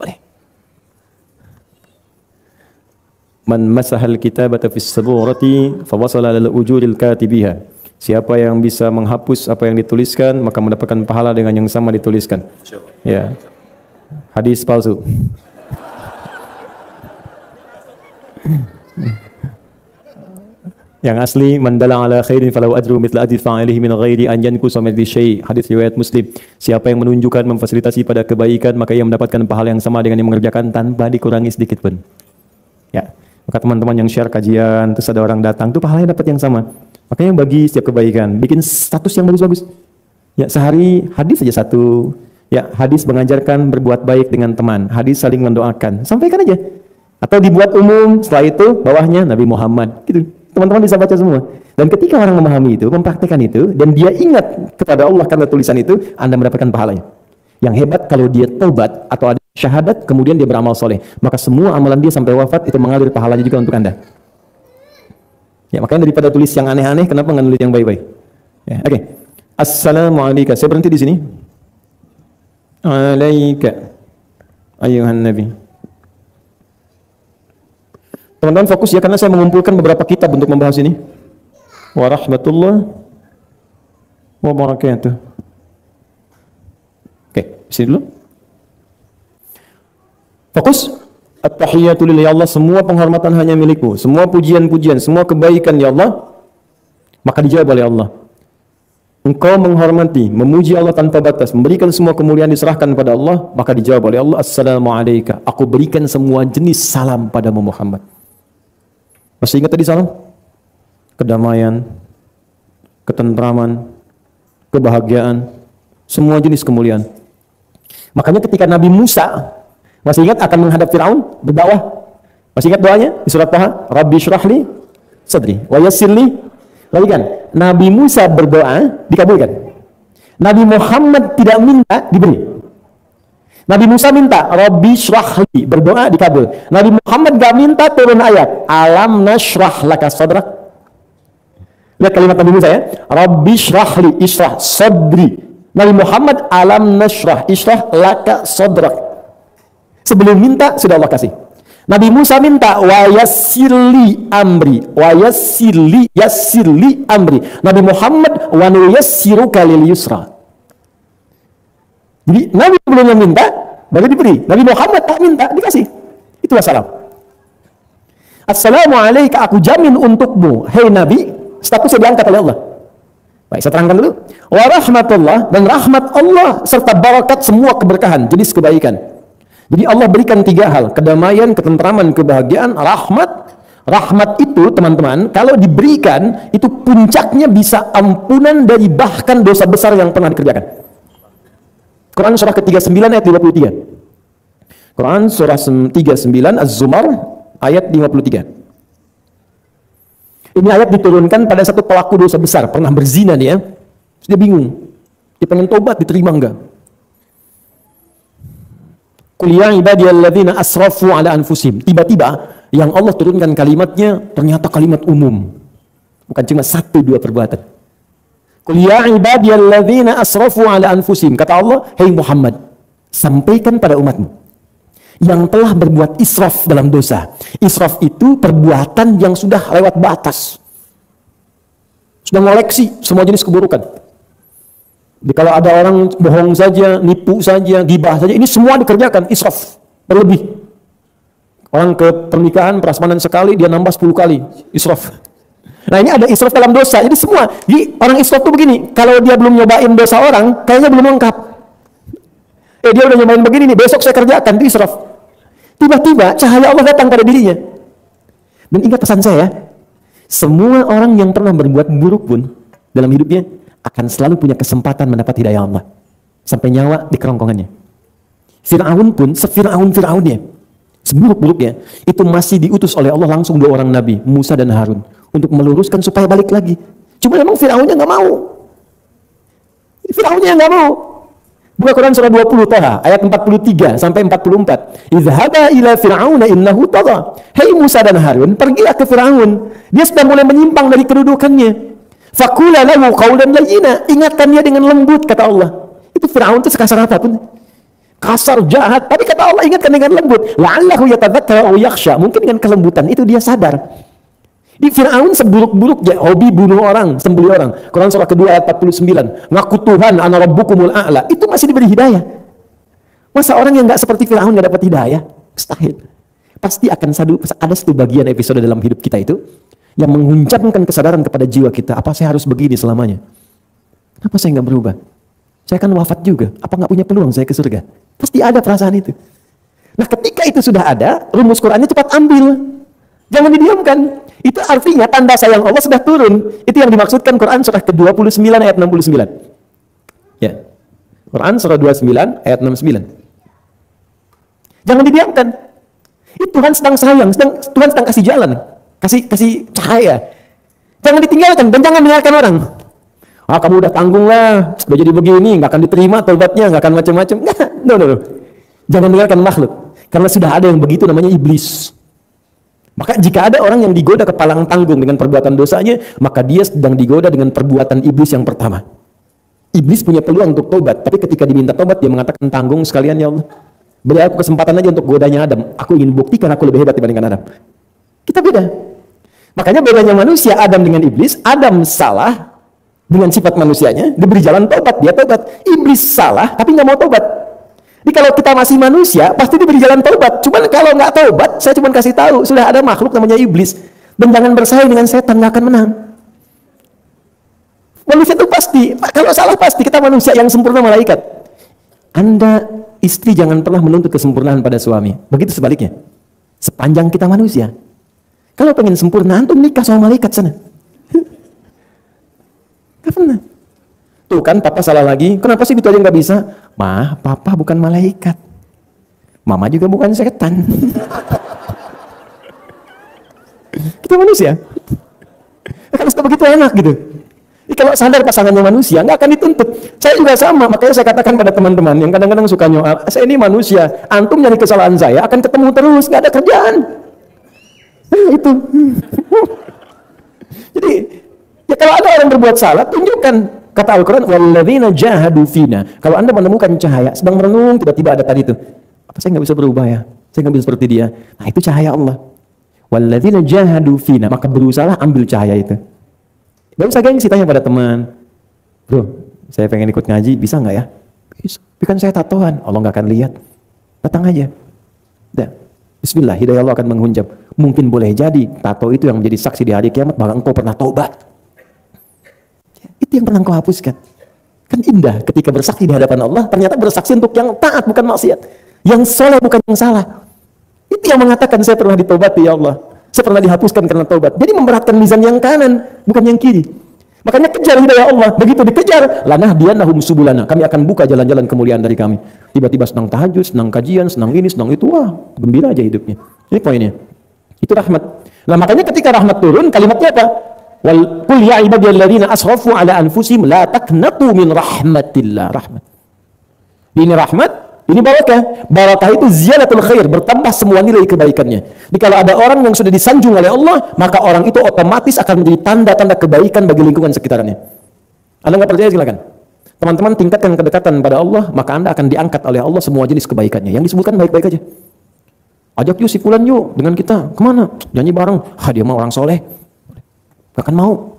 A: Boleh. Man masahal kitabata fis saburati fa wasala lil ujuril katibiha. Siapa yang bisa menghapus apa yang dituliskan, maka mendapatkan pahala dengan yang sama dituliskan. Ya. Hadis palsu. Yang asli, man dalla ala khairin falahu ajru mithla ajri fa'ilihi min ghairi an yanqusa min syai'. Hadis riwayat Muslim. Siapa yang menunjukkan, memfasilitasi pada kebaikan, maka ia mendapatkan pahala yang sama dengan yang mengerjakan tanpa dikurangi sedikit pun. Ya. Maka teman-teman yang share kajian, terus ada orang datang, itu pahalanya dapat yang sama. Makanya bagi setiap kebaikan, bikin status yang bagus-bagus. Ya, sehari hadis saja 1. Ya, hadis mengajarkan berbuat baik dengan teman, hadis saling mendoakan, sampaikan aja. Atau dibuat umum, setelah itu bawahnya Nabi Muhammad, gitu. Teman-teman bisa baca semua. Dan ketika orang memahami itu, mempraktikkan itu, dan dia ingat kepada Allah karena tulisan itu, Anda mendapatkan pahalanya. Yang hebat kalau dia taubat atau ada syahadat, kemudian dia beramal soleh, maka semua amalan dia sampai wafat itu mengalir pahalanya juga untuk Anda. Ya, makanya daripada tulis yang aneh-aneh, kenapa nggak nulis yang baik-baik? Ya, oke. Assalamualaikum. Saya berhenti di sini. Alaika ayuhan nabi. Teman-teman fokus ya, karena saya mengumpulkan beberapa kitab untuk membahas ini. Wa rahmatullah wa barakatuh. Oke, sini dulu. Fokus. At-tahiyatu lillahi, ya Allah, semua penghormatan hanya milikmu, semua pujian-pujian, semua kebaikan ya Allah. Maka dijawab oleh Allah. Engkau menghormati, memuji Allah tanpa batas, memberikan semua kemuliaan diserahkan pada Allah, maka dijawab oleh Allah, assalamu alayka. Aku berikan semua jenis salam padamu Muhammad. Masih ingat tadi salam? Kedamaian, ketentraman, kebahagiaan, semua jenis kemuliaan. Makanya ketika Nabi Musa, masih ingat akan menghadap Fir'aun berdakwah? Masih ingat doanya di surat Taha? Rabbi syrahli sadri wa yassirli. Lagi kan? Nabi Musa berdoa dikabulkan. Nabi Muhammad tidak minta, diberi. Nabi Musa minta Rabbi syrahli, berdoa dikabul. Nabi Muhammad gak minta, turun ayat alam nashrah laka sadrak. Lihat kalimat Nabi Musa ya. Rabbi syrahli, ishrah sadri. Nabi Muhammad alam nashrah, ishrah laka sadrak. Sebelum minta, sudah Allah kasih. Nabi Musa minta, wa yassirli amri, wa yassirli amri. Nabi Muhammad, wa nuyassiruka lil yusra. Jadi, Nabi sebelumnya minta, baru diberi. Nabi Muhammad tak minta, dikasih. Itulah salam. Assalamu alayka, aku jamin untukmu, hei Nabi, statusnya diangkat oleh Allah. Baik, saya terangkan dulu. Wa rahmatullah, dan rahmat Allah, serta barakat semua keberkahan, jenis kebaikan. Jadi Allah berikan 3 hal, kedamaian, ketentraman, kebahagiaan, rahmat. Rahmat itu teman-teman, kalau diberikan, itu puncaknya bisa ampunan dari bahkan dosa besar yang pernah dikerjakan. Quran surah ke-39 ayat 53. Quran surah 39 Az-Zumar ayat 53. Ini ayat diturunkan pada satu pelaku dosa besar, pernah berzina dia. Dia bingung, dia pengen tobat, diterima enggak? Qul ya ibadiyalladzina asrafu ala anfusihim. Tiba-tiba yang Allah turunkan kalimatnya ternyata kalimat umum. Bukan cuma 1-2 perbuatan. Qul ya ibadiyalladzina asrafu ala anfusihim. Kata Allah, "Hei Muhammad, sampaikan pada umatmu yang telah berbuat israf dalam dosa." Israf itu perbuatan yang sudah lewat batas. Sudah ngoleksi semua jenis keburukan. Kalau ada orang bohong saja, nipu saja, gibah saja, ini semua dikerjakan, israf, berlebih. Orang ke pernikahan, prasmanan sekali, dia nambah 10 kali, israf. Nah ini ada israf dalam dosa, jadi semua. Jadi orang israf itu begini, kalau dia belum nyobain dosa orang, kayaknya belum lengkap. Dia udah nyobain begini nih, besok saya kerjakan, itu israf. Tiba-tiba cahaya Allah datang pada dirinya. Dan ingat pesan saya, semua orang yang pernah berbuat buruk pun dalam hidupnya akan selalu punya kesempatan mendapat hidayah Allah sampai nyawa di kerongkongannya. Fir'aun pun sefir'aun-fir'aunnya, seburuk-buruknya, itu masih diutus oleh Allah langsung 2 orang nabi, Musa dan Harun, untuk meluruskan supaya balik lagi. Cuma memang Fir'aunnya nggak mau. Fir'aunnya nggak mau. Buka Quran surah 20 Taha ayat 43 sampai 44. Izhaba ila fir'auna innahu tagha. Hei Musa dan Harun, pergilah ke Fir'aun. Dia sudah mulai menyimpang dari kedudukannya. Faqula lahu qawlan layyina. Ingatkan dia dengan lembut, kata Allah. Itu Fir'aun itu sekasar apapun. Kasar, jahat, tapi kata Allah ingatkan dengan lembut. La'allahu yatadzakkara aw yakhsha. Mungkin dengan kelembutan itu dia sadar. Di Fir'aun seburuk-buruknya hobi bunuh orang, sembelih orang. Quran surah kedua ayat 49. Ngaku Tuhan, ana rabbukumul a'la. Itu masih diberi hidayah. Masa orang yang nggak seperti Fir'aun nggak dapat hidayah? Mustahil. Pasti akan ada satu bagian episode dalam hidup kita itu yang menghuncarkan kesadaran kepada jiwa kita. Apa saya harus begini selamanya? Kenapa saya nggak berubah? Saya kan wafat juga. Apa nggak punya peluang saya ke surga? Pasti ada perasaan itu. Nah ketika itu sudah ada, rumus Qurannya cepat ambil. Jangan didiamkan. Itu artinya tanda sayang Allah sudah turun. Itu yang dimaksudkan Quran surah ke-29 ayat 69. Ya. Quran surah 29 ayat 69. Jangan didiamkan. Itu Tuhan sedang sayang, Tuhan sedang kasih jalan, kasih cahaya. Jangan ditinggalkan dan jangan dengarkan orang. Ah, kamu udah tanggung lah, udah jadi begini, nggak akan diterima taubatnya, nggak akan macam-macam. No. Jangan dengarkan makhluk. Karena sudah ada yang begitu namanya iblis. Maka jika ada orang yang digoda kepalang tanggung dengan perbuatan dosanya, maka dia sedang digoda dengan perbuatan iblis yang pertama. Iblis punya peluang untuk tobat, tapi ketika diminta tobat dia mengatakan tanggung sekalian ya Allah. Beri aku kesempatan aja untuk godanya Adam. Aku ingin buktikan aku lebih hebat dibandingkan Adam. Kita beda. Makanya bedanya manusia Adam dengan iblis. Adam salah dengan sifat manusianya, diberi jalan tobat, dia tobat. Iblis salah tapi nggak mau tobat. Jadi kalau kita masih manusia, pasti diberi jalan taubat. Cuman kalau nggak taubat, saya cuma kasih tahu, sudah ada makhluk namanya iblis. Dan jangan bersaing dengan setan, nggak akan menang. Manusia itu pasti, kalau salah pasti, kita manusia yang sempurna malaikat. Anda, istri jangan pernah menuntut kesempurnaan pada suami. Begitu sebaliknya. Sepanjang kita manusia. Kalau pengen sempurna, antum nikah sama malaikat sana. Nggak pernah. Tuh kan papa salah lagi, kenapa sih gitu aja nggak bisa? Ma, papa bukan malaikat, mama juga bukan setan. Kita manusia. Kalau sudah begitu enak gitu. Jadi kalau sadar pasangannya manusia, nggak akan dituntut. Saya juga sama, makanya saya katakan pada teman-teman yang kadang-kadang suka nyoal, saya ini manusia, antum nyari kesalahan saya akan ketemu terus, nggak ada kerjaan. Itu. Jadi, ya kalau ada orang berbuat salah, tunjukkan. Kata Al-Quran, walladzina jahadu fina. Kalau Anda menemukan cahaya, sedang merenung, tiba-tiba ada tadi itu. Apa saya nggak bisa berubah ya? Saya nggak bisa seperti dia. Nah itu cahaya Allah. Walladzina jahadu fina. Maka berusaha ambil cahaya itu. Gak usah gengsi, tanya pada teman. Bro, saya pengen ikut ngaji, bisa nggak ya? Bisa. Tapi kan saya tatoan. Allah nggak akan lihat. Datang aja. Dah. Bismillah, hidayah Allah akan menghunjam. Mungkin boleh jadi tato itu yang menjadi saksi di hari kiamat bahwa engkau pernah taubat. Itu yang pernah kau hapuskan. Kan indah ketika bersaksi di hadapan Allah, ternyata bersaksi untuk yang taat bukan maksiat, yang soleh bukan yang salah. Itu yang mengatakan saya pernah ditobati ya Allah, saya pernah dihapuskan karena taubat. Jadi memberatkan mizan yang kanan bukan yang kiri. Makanya kejar hidayah Allah. Begitu dikejar, lanahdiyannahum subulana, kami akan buka jalan-jalan kemuliaan dari kami. Tiba-tiba senang tahajud, senang kajian, senang ini, senang itu, wah gembira aja hidupnya. Ini poinnya. Itu rahmat. Nah makanya ketika rahmat turun, kalimatnya apa? Wal qul ya ibadiyalladzina asrafu ala anfusihim la taqnatu min rahmatillah. Rahmat. Ini rahmat, ini barakah. Barakah itu ziyadatul khair, bertambah semua nilai kebaikannya. Jadi kalau ada orang yang sudah disanjung oleh Allah, maka orang itu otomatis akan menjadi tanda-tanda kebaikan bagi lingkungan sekitarnya. Anda nggak percaya silakan. Teman-teman tingkatkan kedekatan pada Allah, maka Anda akan diangkat oleh Allah semua jenis kebaikannya. Yang disebutkan baik-baik aja. Ajak yuk si fulan yuk dengan kita. Kemana? Nyanyi bareng. Dia mau orang soleh. Gak akan mau.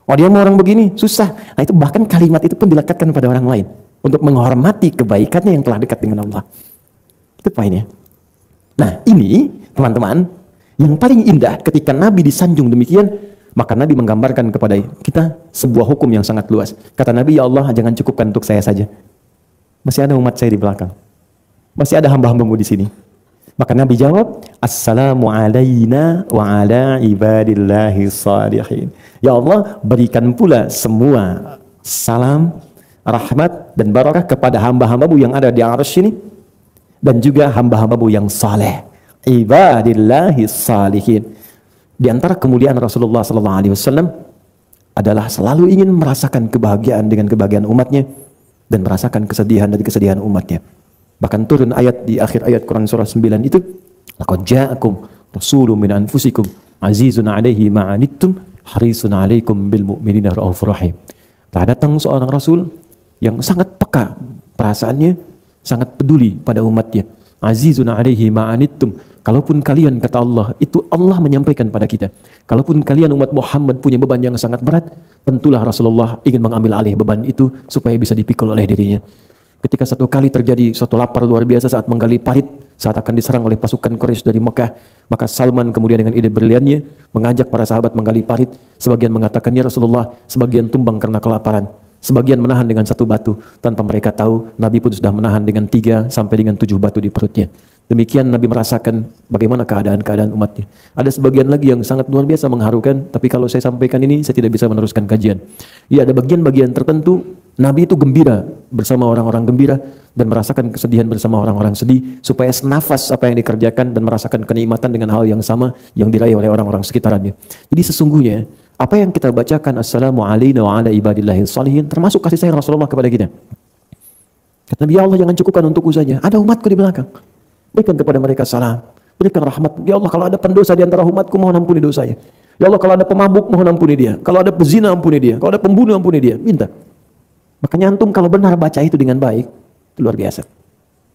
A: Oh dia mau orang begini, susah. Nah itu bahkan kalimat itu pun dilekatkan pada orang lain. Untuk menghormati kebaikannya yang telah dekat dengan Allah. Itu poinnya. Nah ini teman-teman, yang paling indah ketika Nabi disanjung demikian, maka Nabi menggambarkan kepada kita sebuah hukum yang sangat luas. Kata Nabi, ya Allah jangan cukupkan untuk saya saja. Masih ada umat saya di belakang. Masih ada hamba-hambamu di sini. Maka Nabi jawab, Assalamu alayna wa ala ibadillahi salihin. Ya Allah, berikan pula semua salam, rahmat, dan barakah kepada hamba-hambamu yang ada di arsy ini, dan juga hamba-hambamu yang saleh. Ibadillahi salihin. Di antara kemuliaan Rasulullah SAW adalah selalu ingin merasakan kebahagiaan dengan kebahagiaan umatnya, dan merasakan kesedihan dari kesedihan umatnya. Bahkan turun ayat di akhir ayat Quran surah 9 itu, laqad ja'akum rasulun min anfusikum azizun 'alaihi ma 'anittum harisun 'alaikum bil mu'minina raufur rahim. Telah datang seorang rasul yang sangat peka perasaannya, sangat peduli pada umatnya. Azizun 'alaihi ma 'anittum. Kalaupun kalian, kata Allah, itu Allah menyampaikan pada kita, kalaupun kalian umat Muhammad punya beban yang sangat berat, tentulah Rasulullah ingin mengambil alih beban itu supaya bisa dipikul oleh dirinya. Ketika satu kali terjadi suatu lapar luar biasa saat menggali parit, saat akan diserang oleh pasukan Quraisy dari Mekah, maka Salman kemudian dengan ide briliannya mengajak para sahabat menggali parit. Sebagian mengatakan, ya Rasulullah, sebagian tumbang karena kelaparan, sebagian menahan dengan satu batu. Tanpa mereka tahu, Nabi pun sudah menahan dengan 3 sampai dengan 7 batu di perutnya. Demikian Nabi merasakan bagaimana keadaan-keadaan umatnya. Ada sebagian lagi yang sangat luar biasa mengharukan, tapi kalau saya sampaikan ini, saya tidak bisa meneruskan kajian. Ya, ada bagian-bagian tertentu, Nabi itu gembira bersama orang-orang gembira, dan merasakan kesedihan bersama orang-orang sedih, supaya senafas apa yang dikerjakan dan merasakan kenikmatan dengan hal yang sama yang diraih oleh orang-orang sekitarannya. Jadi sesungguhnya, apa yang kita bacakan, Assalamu alayna wa ala ibadillahi salihin, termasuk kasih sayang Rasulullah kepada kita. Kata Nabi, ya Allah jangan cukupkan untukku saja, ada umatku di belakang. Berikan kepada mereka salam, berikan rahmat. Ya Allah, kalau ada pendosa di antara umatku, mohon ampuni dosanya. Ya Allah, kalau ada pemabuk, mohon ampuni dia. Kalau ada pezina, ampuni dia. Kalau ada pembunuh, ampuni dia. Minta. Makanya antum kalau benar baca itu dengan baik, itu luar biasa.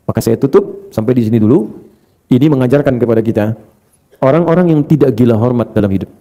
A: Maka saya tutup sampai di sini dulu. Ini mengajarkan kepada kita orang-orang yang tidak gila hormat dalam hidup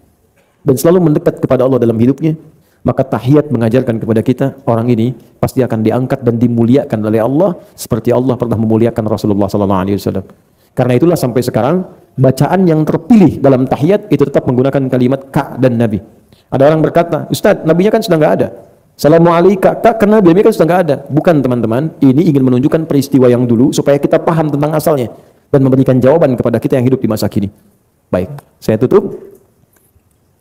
A: dan selalu mendekat kepada Allah dalam hidupnya. Maka tahiyat mengajarkan kepada kita, orang ini pasti akan diangkat dan dimuliakan oleh Allah seperti Allah pernah memuliakan Rasulullah SAW. Karena itulah sampai sekarang bacaan yang terpilih dalam tahiyat itu tetap menggunakan kalimat ka dan nabi. Ada orang berkata, Ustaz, nabinya kan sudah nggak ada. Assalamualaikum ka karena nabi kan sudah nggak ada. Bukan teman-teman, ini ingin menunjukkan peristiwa yang dulu supaya kita paham tentang asalnya dan memberikan jawaban kepada kita yang hidup di masa kini. Baik, saya tutup.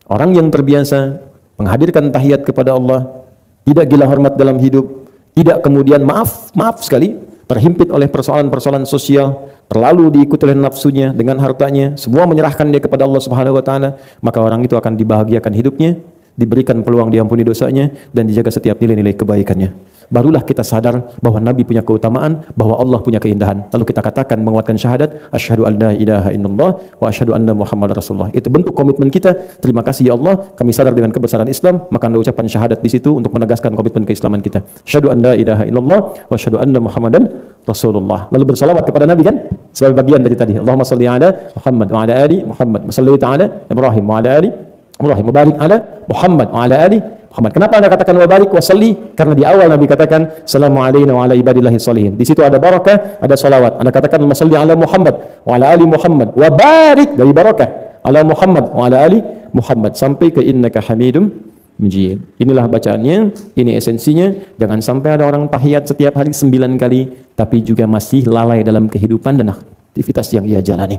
A: Orang yang terbiasa menghadirkan tahiyat kepada Allah, tidak gila hormat dalam hidup, tidak kemudian maaf sekali, terhimpit oleh persoalan-persoalan sosial, terlalu diikuti oleh nafsunya dengan hartanya, semua menyerahkan dia kepada Allah Subhanahu wa taala, maka orang itu akan dibahagiakan hidupnya, diberikan peluang diampuni dosanya, dan dijaga setiap nilai-nilai kebaikannya. Barulah kita sadar bahwa Nabi punya keutamaan, bahwa Allah punya keindahan. Lalu kita katakan menguatkan syahadat, asyhadu an la ilaha illallah wa asyhadu anna Muhammadar Rasulullah. Itu bentuk komitmen kita. Terima kasih ya Allah, kami sadar dengan kebesaran Islam, maka Anda ucapkan syahadat di situ untuk menegaskan komitmen keislaman kita. Asyhadu an la ilaha illallah wa asyhadu anna Muhammadan Rasulullah. Lalu bersalawat kepada Nabi kan? Sebagai bagian dari tadi. Allahumma shalli ala Muhammad wa ala ali Muhammad. Wa salli ta'ala Ibrahim wa ala ali Ibrahim. Mubarak ala Muhammad wa ala ali Muhammad. Kenapa Anda katakan wa barik wa salli? Karena di awal Nabi katakan salamu alayna wa ala ibadillahi salihin. Di situ ada barakah, ada salawat. Anda katakan Allahumma salli ala Muhammad wa ala ali Muhammad wa barik, dari barakah, ala Muhammad wa ala ali Muhammad sampai ke innaka Hamidum Majid. Inilah bacaannya, ini esensinya. Jangan sampai ada orang tahiyat setiap hari 9 kali tapi juga masih lalai dalam kehidupan dan aktivitas yang ia jalani.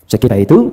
A: Saya kira itu